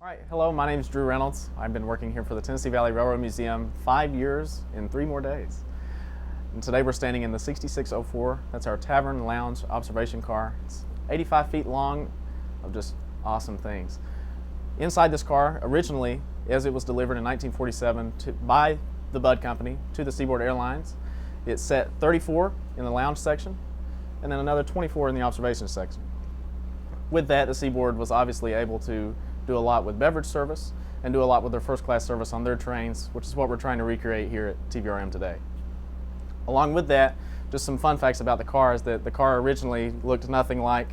All right, hello, my name is Drew Reynolds. I've been working here for the Tennessee Valley Railroad Museum 5 years in 3 more days. And today we're standing in the 6604. That's our tavern lounge observation car. It's 85 feet long of just awesome things. Inside this car, originally, as it was delivered in 1947 by the Bud Company to the Seaboard Airlines, it set 34 in the lounge section and then another 24 in the observation section. With that, the Seaboard was obviously able to do a lot with beverage service and do a lot with their first class service on their trains, which is what we're trying to recreate here at TVRM today. Along with that, just some fun facts about the car is that the car originally looked nothing like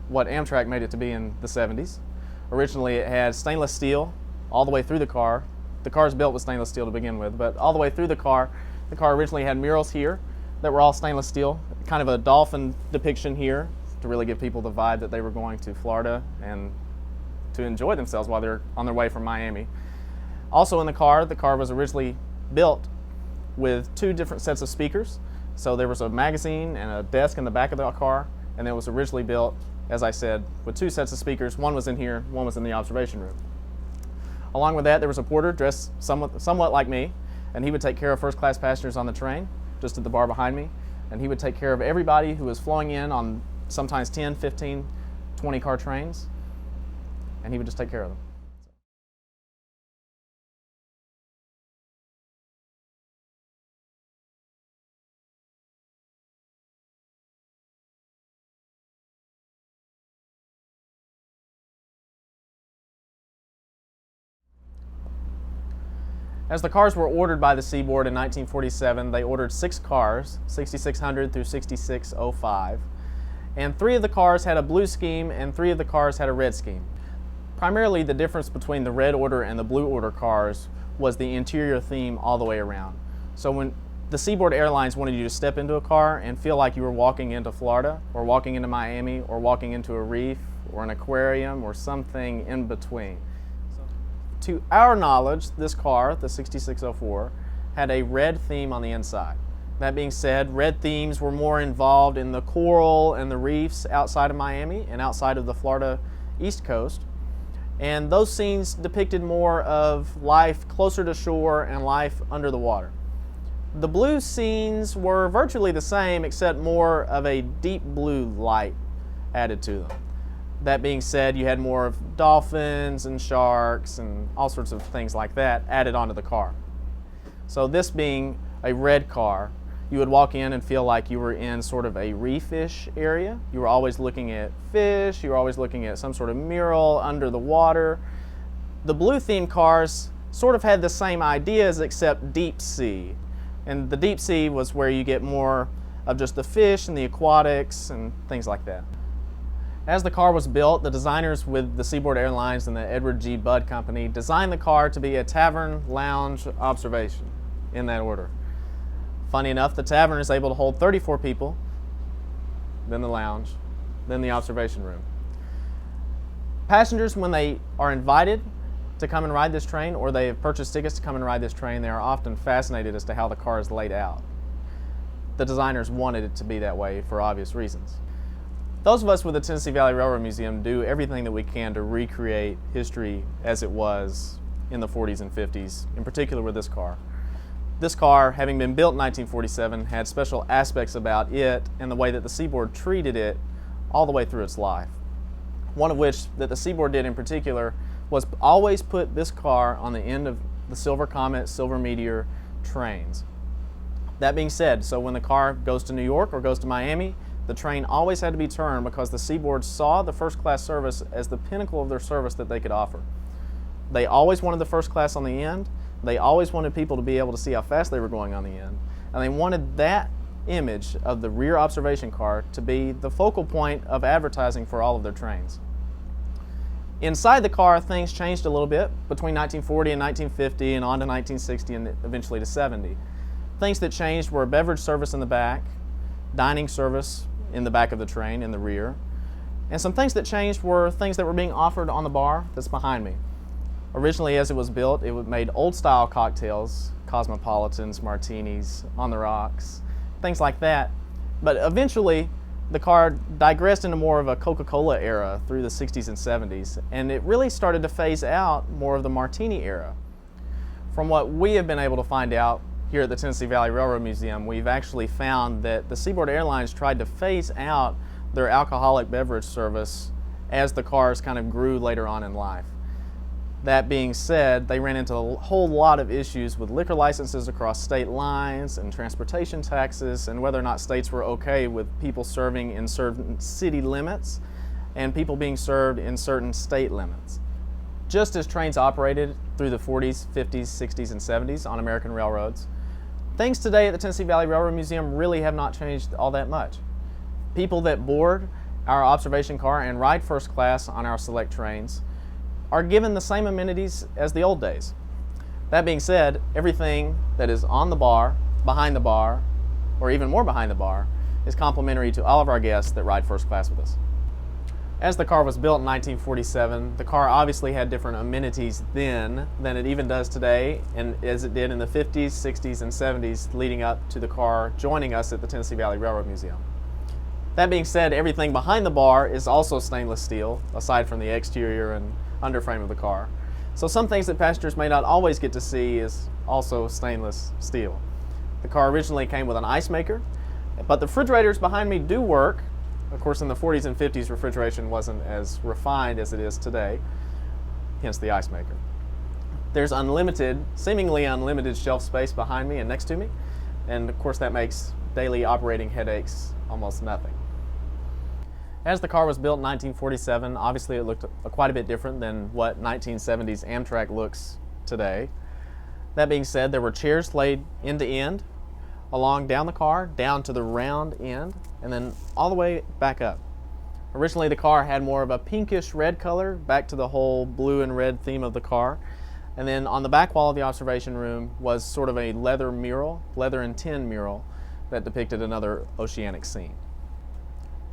what Amtrak made it to be in the 70s. Originally it had stainless steel all the way through the car. The car is built with stainless steel to begin with, but all the way through the car originally had murals here that were all stainless steel, kind of a dolphin depiction here to really give people the vibe that they were going to Florida and to enjoy themselves while they're on their way from Miami. Also in the car was originally built with 2 different sets of speakers. So there was a magazine and a desk in the back of the car, and it was originally built, as I said, with 2 sets of speakers. One was in here, one was in the observation room. Along with that, there was a porter dressed somewhat like me, and he would take care of first class passengers on the train, just at the bar behind me, and he would take care of everybody who was flowing in on sometimes 10, 15, 20 car trains, and he would just take care of them. As the cars were ordered by the Seaboard in 1947, they ordered 6 cars, 6600 through 6605, and 3 of the cars had a blue scheme and 3 of the cars had a red scheme. Primarily, the difference between the red order and the blue order cars was the interior theme all the way around. So when the Seaboard Airlines wanted you to step into a car and feel like you were walking into Florida or walking into Miami or walking into a reef or an aquarium or something in between. To our knowledge, this car, the 6604, had a red theme on the inside. That being said, red themes were more involved in the coral and the reefs outside of Miami and outside of the Florida East Coast. And those scenes depicted more of life closer to shore and life under the water. The blue scenes were virtually the same, except more of a deep blue light added to them. That being said, you had more of dolphins and sharks and all sorts of things like that added onto the car. So this being a red car, you would walk in and feel like you were in sort of a reef-ish area. You were always looking at fish, you were always looking at some sort of mural under the water. The blue themed cars sort of had the same ideas except deep sea. And the deep sea was where you get more of just the fish and the aquatics and things like that. As the car was built, the designers with the Seaboard Airlines and the Edward G. Bud Company designed the car to be a tavern lounge observation, in that order. Funny enough, the tavern is able to hold 34 people, then the lounge, then the observation room. Passengers, when they are invited to come and ride this train, or they have purchased tickets to come and ride this train, they are often fascinated as to how the car is laid out. The designers wanted it to be that way for obvious reasons. Those of us with the Tennessee Valley Railroad Museum do everything that we can to recreate history as it was in the 40s and 50s, in particular with this car. This car, having been built in 1947, had special aspects about it and the way that the Seaboard treated it all the way through its life. One of which that the Seaboard did in particular was always put this car on the end of the Silver Comet, Silver Meteor trains. That being said, so when the car goes to New York or goes to Miami, the train always had to be turned because the Seaboard saw the first class service as the pinnacle of their service that they could offer. They always wanted the first class on the end. They always wanted people to be able to see how fast they were going on the end. And they wanted that image of the rear observation car to be the focal point of advertising for all of their trains. Inside the car, things changed a little bit between 1940 and 1950 and on to 1960 and eventually to 70. Things that changed were beverage service in the back, dining service in the back of the train in the rear, and some things that changed were things that were being offered on the bar that's behind me. Originally, as it was built, it made old-style cocktails, cosmopolitans, martinis, on the rocks, things like that. But eventually, the car digressed into more of a Coca-Cola era through the 60s and 70s, and it really started to phase out more of the Martini era. From what we have been able to find out here at the Tennessee Valley Railroad Museum, we've actually found that the Seaboard Airlines tried to phase out their alcoholic beverage service as the cars kind of grew later on in life. That being said, they ran into a whole lot of issues with liquor licenses across state lines and transportation taxes, and whether or not states were okay with people serving in certain city limits and people being served in certain state limits. Just as trains operated through the 40s, 50s, 60s, and 70s on American railroads, things today at the Tennessee Valley Railroad Museum really have not changed all that much. People that board our observation car and ride first class on our select trains are given the same amenities as the old days. That being said, everything that is on the bar, behind the bar, or even more behind the bar, is complimentary to all of our guests that ride first class with us. As the car was built in 1947, the car obviously had different amenities then than it even does today, and as it did in the 50s, 60s, and 70s leading up to the car joining us at the Tennessee Valley Railroad Museum. That being said, everything behind the bar is also stainless steel, aside from the exterior and underframe of the car. So some things that passengers may not always get to see is also stainless steel. The car originally came with an ice maker, but the refrigerators behind me do work. Of course, in the 40s and 50s, refrigeration wasn't as refined as it is today, hence the ice maker. There's unlimited, seemingly unlimited shelf space behind me and next to me, and of course that makes daily operating headaches almost nothing. As the car was built in 1947, obviously it looked quite a bit different than what 1970s Amtrak looks today. That being said, there were chairs laid end to end, along down the car, down to the round end, and then all the way back up. Originally the car had more of a pinkish red color, back to the whole blue and red theme of the car. And then on the back wall of the observation room was sort of a leather mural, leather and tin mural, that depicted another oceanic scene.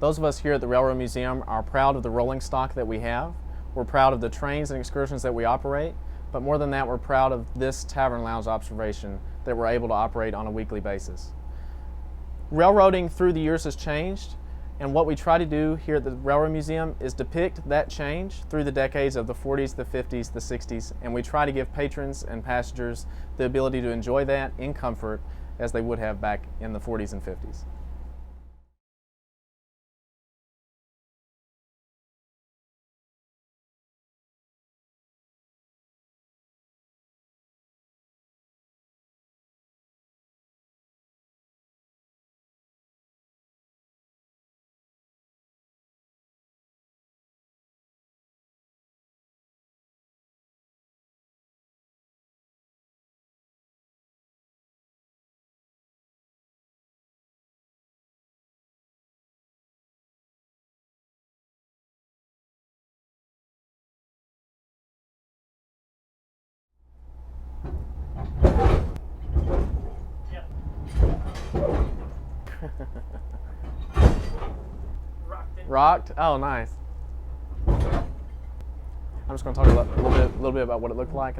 Those of us here at the Railroad Museum are proud of the rolling stock that we have. We're proud of the trains and excursions that we operate, but more than that, we're proud of this tavern lounge observation that we're able to operate on a weekly basis. Railroading through the years has changed, and what we try to do here at the Railroad Museum is depict that change through the decades of the 40s, the 50s, the 60s, and we try to give patrons and passengers the ability to enjoy that in comfort as they would have back in the 40s and 50s. Rocked? Oh, nice. I'm just going to talk a little bit about what it looked like.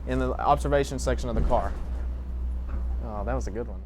In the observation section of the car. Oh, that was a good one.